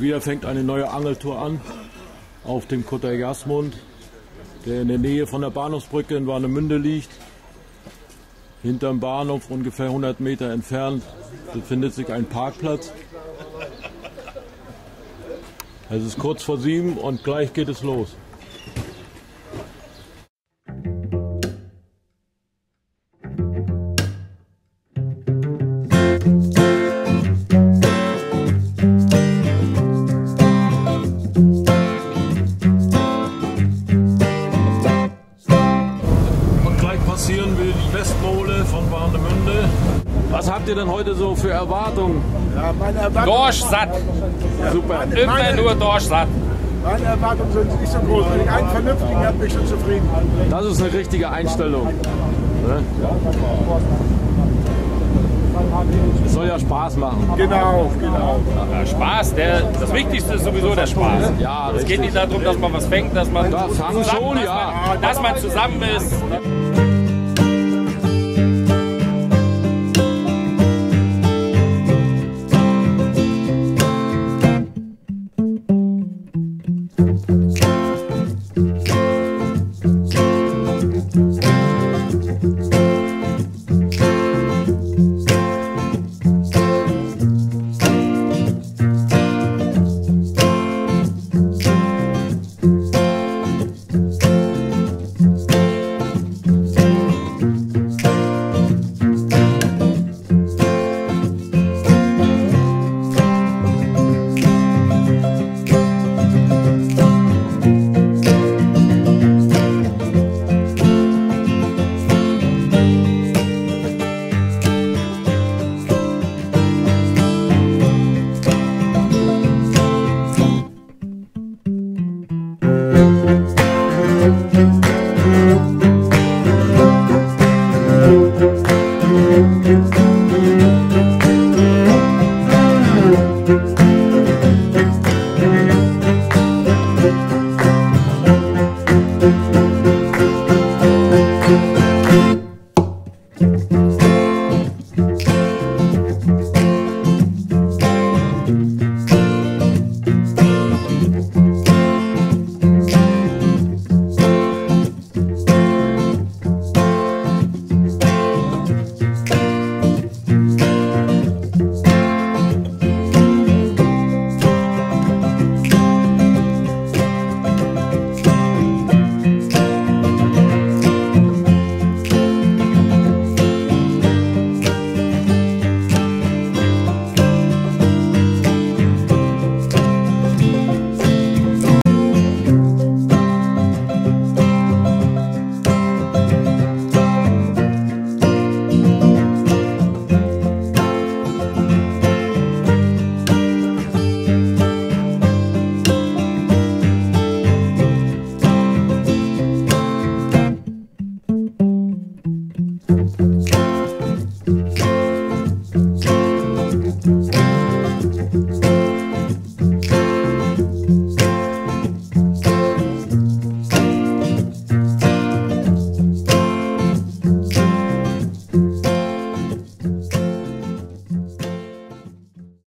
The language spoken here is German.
Wieder fängt eine neue Angeltour an auf dem Kutter Jasmund, der in der Nähe von der Bahnhofsbrücke in Warnemünde liegt. Hinterm Bahnhof, ungefähr 100 Meter entfernt, befindet sich ein Parkplatz. Es ist kurz vor 7 und gleich geht es los. Passieren will die Westmole von Warnemünde. Was habt ihr denn heute so für Erwartungen? Ja, meine Erwartungen. Dorsch satt. Ja, super. Immer nur Dorsch satt. Meine Erwartungen sind nicht so groß. Wenn ich einen vernünftigen habe, bin ich schon zufrieden. Das ist eine richtige Einstellung. Es soll ja Spaß machen. Genau. Ja, Spaß, das Wichtigste ist sowieso der Spaß. Ja, es geht nicht darum, dass man was fängt, dass man dass man zusammen ist.